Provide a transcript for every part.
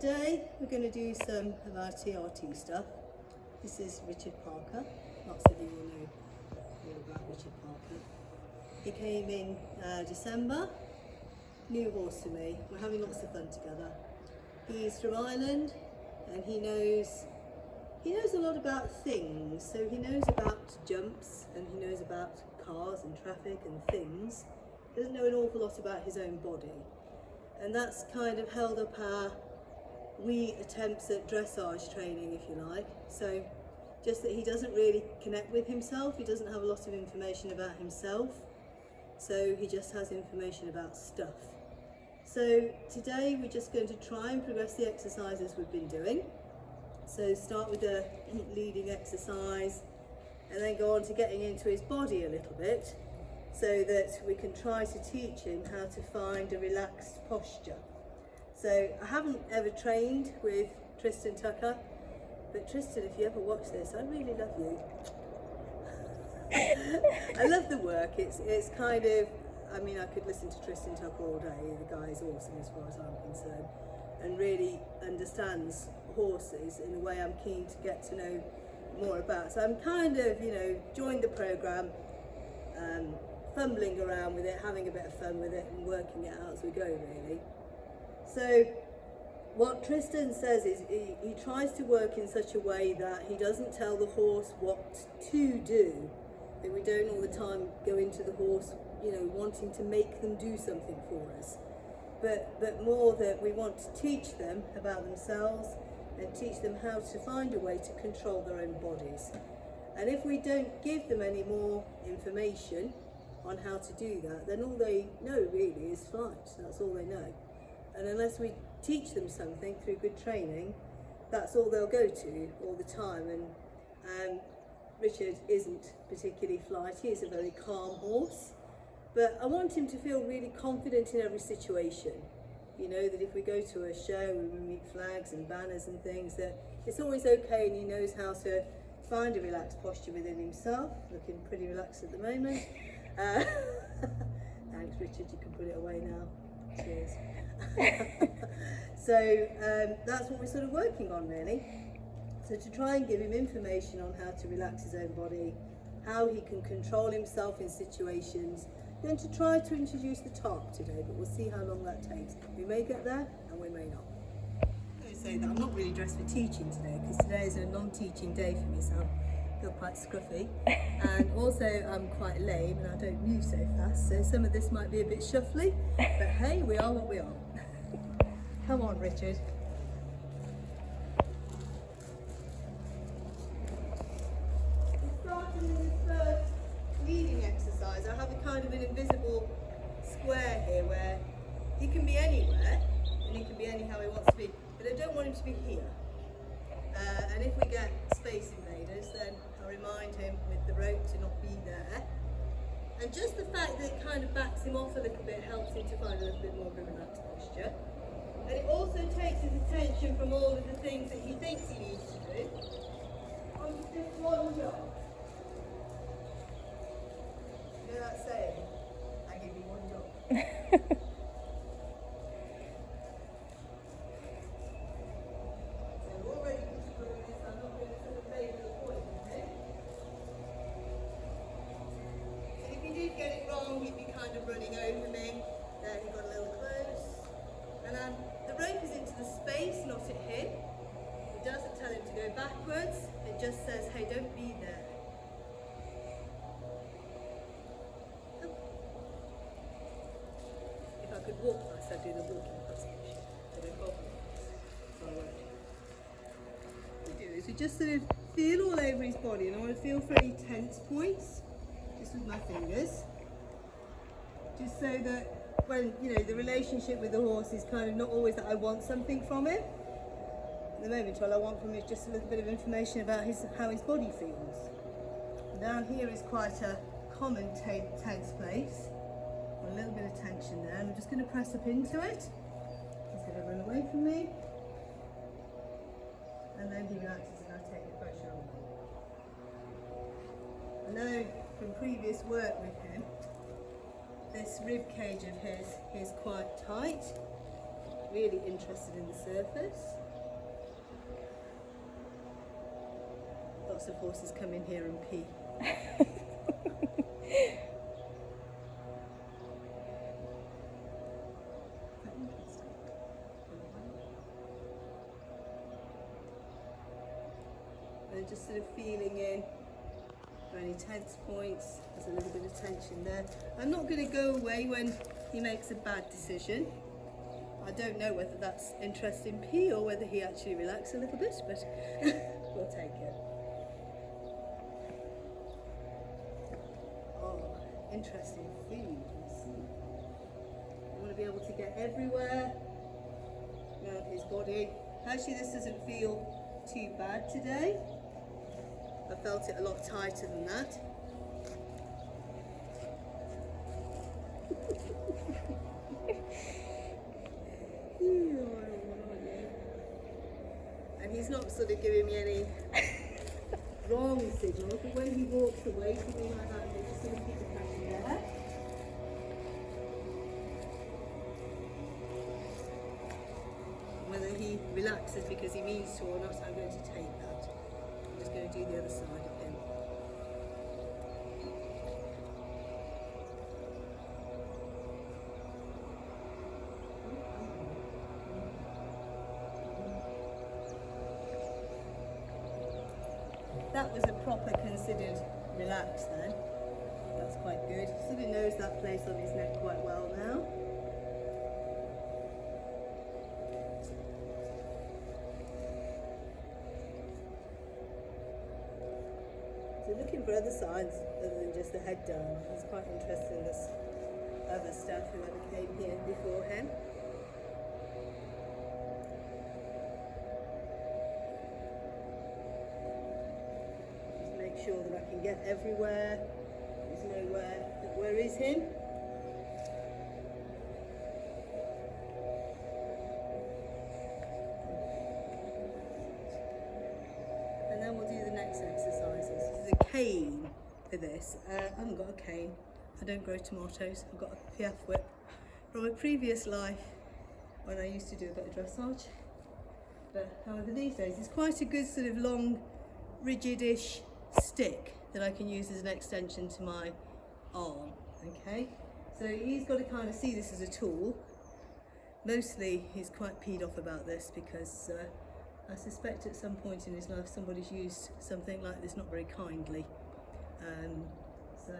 today we're going to do some of our TRT stuff. This is Richard Parker. Lots of you will know all about Richard Parker. He came in December. New horse to me. We're having lots of fun together. He's from Ireland and he knows a lot about things. So he knows about jumps and he knows about cars and traffic and things. He doesn't know an awful lot about his own body. And that's kind of held up our wee attempts at dressage training, if you like. So just that he doesn't really connect with himself. He doesn't have a lot of information about himself. So he just has information about stuff. So today we're just going to try and progress the exercises we've been doing. So start with the leading exercise and then go on to getting into his body a little bit so that we can try to teach him how to find a relaxed posture. So I haven't ever trained with Tristan Tucker, but Tristan, if you ever watch this, I really love you. I love the work. It's kind of, I mean, I could listen to Tristan Tucker all day. The guy is awesome as far as I'm concerned and really understands horses in a way I'm keen to get to know more about. So I'm kind of, joined the programme, fumbling around with it, having a bit of fun with it and working it out as we go, really. So what Tristan says is he tries to work in such a way that he doesn't tell the horse what to do, that we don't all the time go into the horse, wanting to make them do something for us, but more that we want to teach them about themselves and teach them how to find a way to control their own bodies. And if we don't give them any more information on how to do that, then all they know really is flight. That's all they know. And unless we teach them something through good training, that's all they'll go to all the time. And Richard isn't particularly flighty. He's a very calm horse, but I want him to feel really confident in every situation. That if we go to a show and we meet flags and banners and things, that it's always okay and he knows how to find a relaxed posture within himself. Looking pretty relaxed at the moment. Thanks, Richard, you can put it away now. Cheers. So that's what we're sort of working on, really. So to try and give him information on how to relax his own body, how he can control himself in situations. Going to try to introduce the tarp today, but we'll see how long that takes. We may get there and we may not. I'm going to say that I'm not really dressed for teaching today, because today is a non-teaching day for me, so I feel quite scruffy. And also I'm quite lame and I don't move so fast, so some of this might be a bit shuffly, but hey, we are what we are. Come on, Richard. Starting with this first leading exercise, I have a kind of an invisible square here where he can be anywhere and he can be anyhow he wants to be, but I don't want him to be here. And if we get space invaders, then I'll remind him with the rope to not be there. And just the fact that it kind of backs him off a little bit helps him to find a little bit more of a relaxed posture. And it also takes his attention from all of the things that he thinks he needs to do onto just one job. You know that saying? I give you one job. So we're already doing this. I'm not going to sort of favour the point, okay? And if he did get it wrong, he'd be kind of running over me. There, he got a little close. And the rope is into the space, not at him. It doesn't tell him to go backwards. It just says, hey, don't be there. If I could walk nice, I'd do the walking passage. But I can't, so I won't. What we do is we just sort of feel all over his body, and I want to feel for any tense points, just with my fingers. Just so that when, the relationship with the horse is kind of not always that I want something from him. At the moment, all I want from him is just a little bit of information about how his body feels. And down here is quite a common tense place. A little bit of tension there, and I'm just going to press up into it. He's going to run away from me. And then he relaxes and I take the pressure off. I know from previous work with him, this rib cage of his is quite tight, really interested in the surface. Lots of horses come in here and pee. And just sort of feeling in for any tense points. There's a little bit of tension there. I'm not going to go away when he makes a bad decision. I don't know whether that's interest in pee or whether he actually relaxed a little bit, but we'll take it. Oh, interesting food. Let's see. I want to be able to get everywhere around his body. Actually, this doesn't feel too bad today. I felt it a lot tighter than that. And he's not sort of giving me any wrong signals, but when he walks away from me like that, they just sort of keep the pressure there. Whether he relaxes because he means to or not, I'm going to take that. I'm just going to do the other side of him. That was a proper considered relax then. That's quite good. He sort of knows that place on his neck quite well now. So looking for other signs other than just the head down. He's quite interested in this other staff whoever came here before him. Just make sure that I can get everywhere. There's nowhere that worries him. And then we'll do the next exercises. There's a cane for this. I haven't got a cane. I don't grow tomatoes. I've got a PF whip from a previous life when I used to do a bit of dressage. But however, these days it's quite a good sort of long, rigid-ish stick that I can use as an extension to my arm. Okay, so he's got to kind of see this as a tool. Mostly he's quite peed off about this because I suspect at some point in his life somebody's used something like this not very kindly. So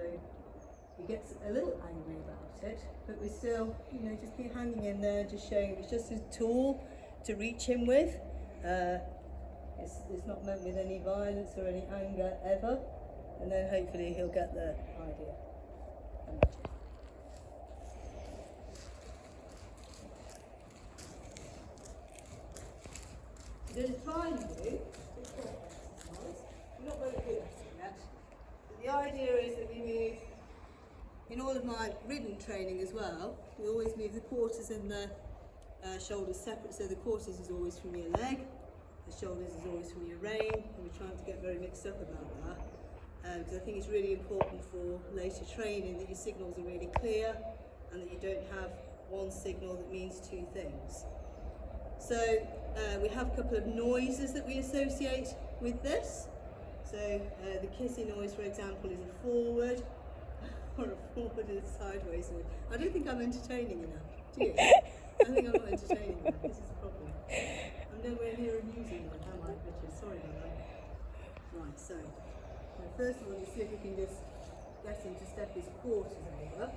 he gets a little angry about it, but we still, just keep hanging in there, just showing it's just a tool to reach him with. It's not meant with any violence or any anger ever, and then hopefully he'll get the idea. We're going to try and do the core exercise. We're not very good at it yet. But the idea is that we move, in all of my ridden training as well, we always move the quarters and the shoulders separate. So the quarters is always from your leg, the shoulders is always from your rein, and we're trying to get very mixed up about that. Because I think it's really important for later training that your signals are really clear and that you don't have one signal that means two things. So we have a couple of noises that we associate with this. So the kissing noise, for example, is a forward, or a forward and a sideways noise. I don't think I'm entertaining enough, do you? I think I'm not entertaining enough. This is the problem. I'm nowhere near amusing one, am I, Richard? Sorry about that. Right, so first of all, let's see if we can just get him to step his quarters over.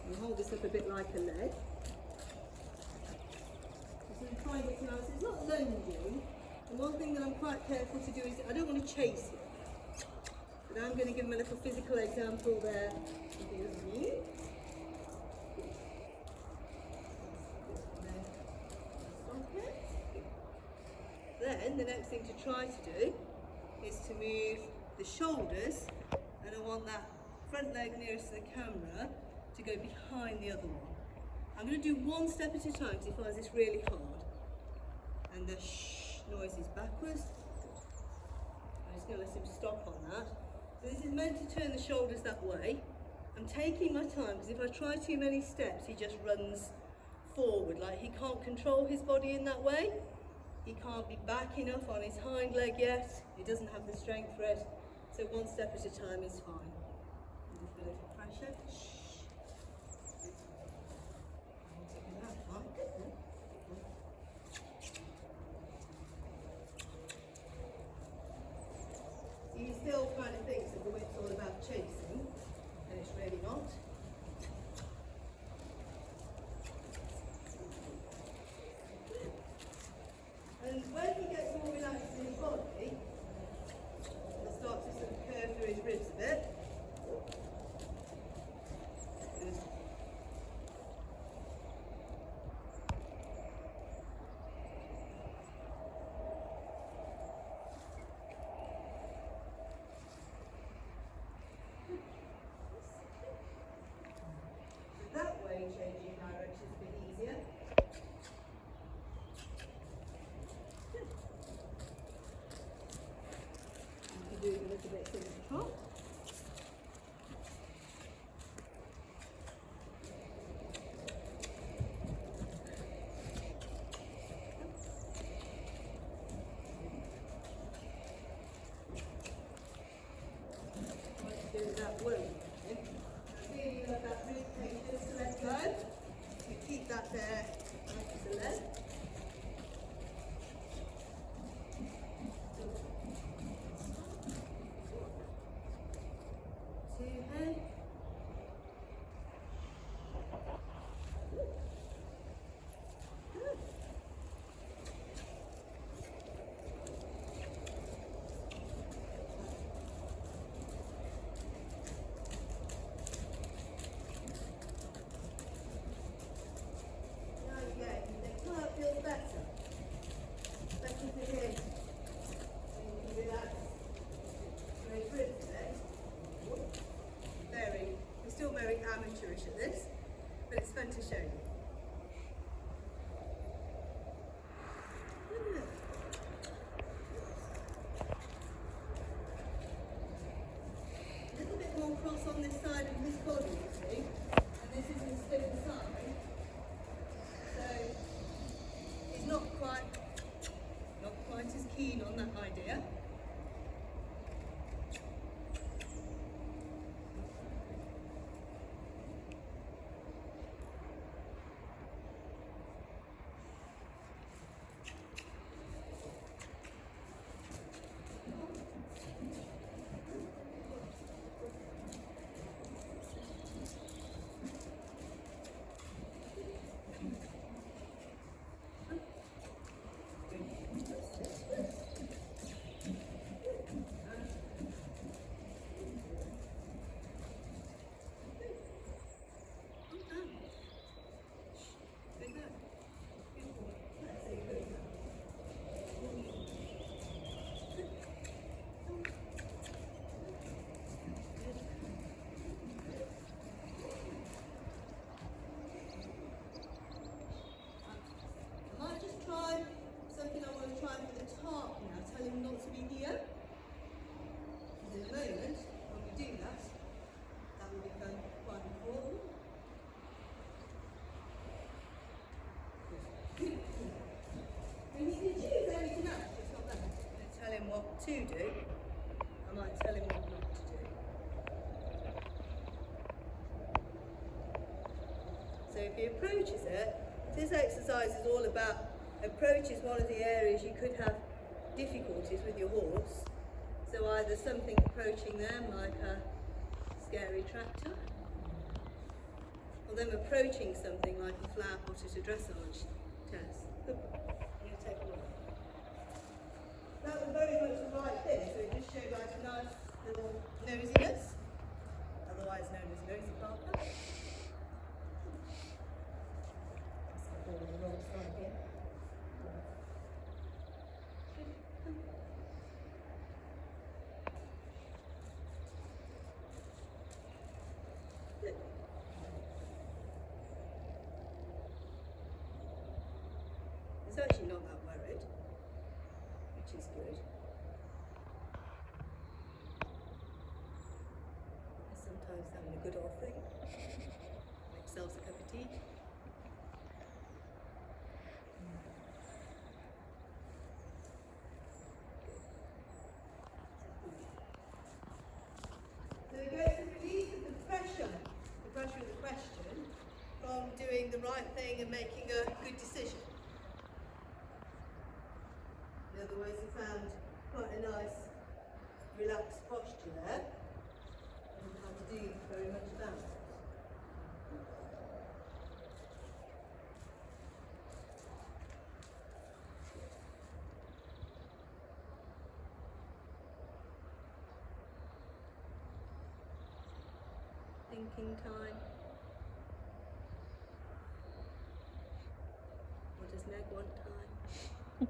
And hold this up a bit like a leg. So we try and get him out. So it's not lunging. And one thing that I'm quite careful to do is I don't want to chase him. But I'm going to give him a little physical example there. Then the next thing to try to do is to move the shoulders, and I want that front leg nearest to the camera to go behind the other one. I'm going to do one step at a time because he finds this really hard. And the shh noise is backwards. I'm just going to let him stop on that. So this is meant to turn the shoulders that way, I'm taking my time because if I try too many steps, he just runs forward. Like he can't control his body in that way. He can't be back enough on his hind leg yet. He doesn't have the strength for it. So one step at a time is fine. A little bit of pressure. He still kind of thinks that the whip's all about chasing, and it's really not. And when he gets more relaxed in his body, he'll start to sort of curve through his ribs a bit. Good. That way, changing direction is a bit easier. You can do it a little bit in the top. Let's do that wound. Feeling of that rib cage just to let go. You keep that there, like the leg. Two head. Very amateurish at this, but it's fun to show you. A little bit more cross on this side of his body, you see, and this is his stiffer side. So he's not quite as keen on that idea. To do, I might tell him what not to do. So if he approaches it, this exercise is all about approach is one of the areas you could have difficulties with your horse. So either something approaching them like a scary tractor, or them approaching something like a flower pot at a dressage test. You take a look. That was very much the right thing, so it just showed like a nice little nosiness, otherwise known as nosy Parker. Fall on the wrong side here. Good. It's actually not that worried, which is good. Sometimes having a good old thing. Make yourselves a cup of tea. So it gets a release of the pressure of the question, from doing the right thing and making a good decision. In other words, I found quite a nice relaxed posture there, and how to do very much that. Thinking time. Or does Meg want time?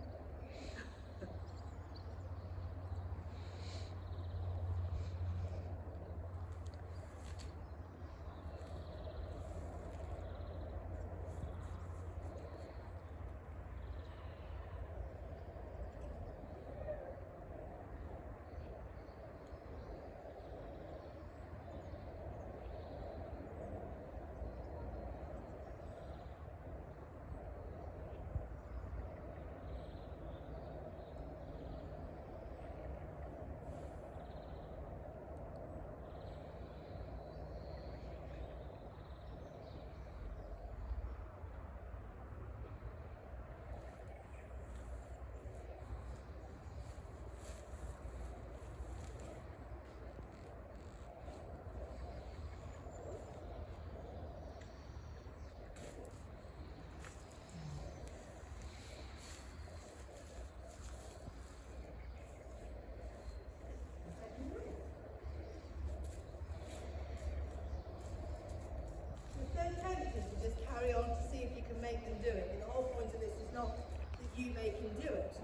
Carry on to see if you can make them do it. But the whole point of this is not that you make him do it.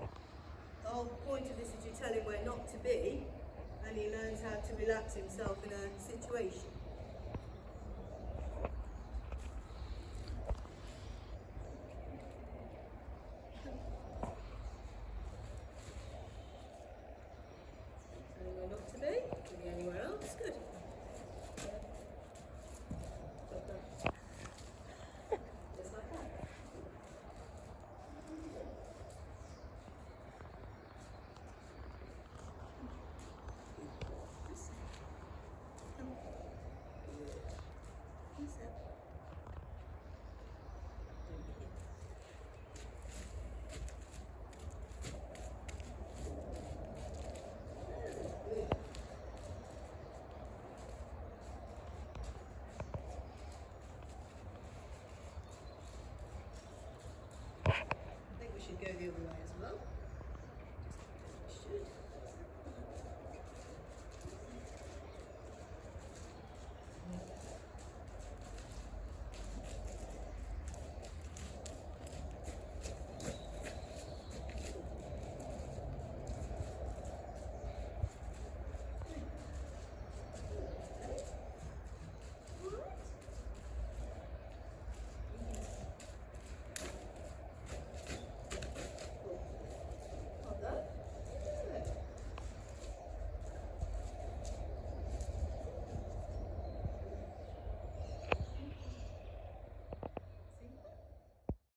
The whole point of this is you tell him where not to be, and he learns how to relax himself in a situation.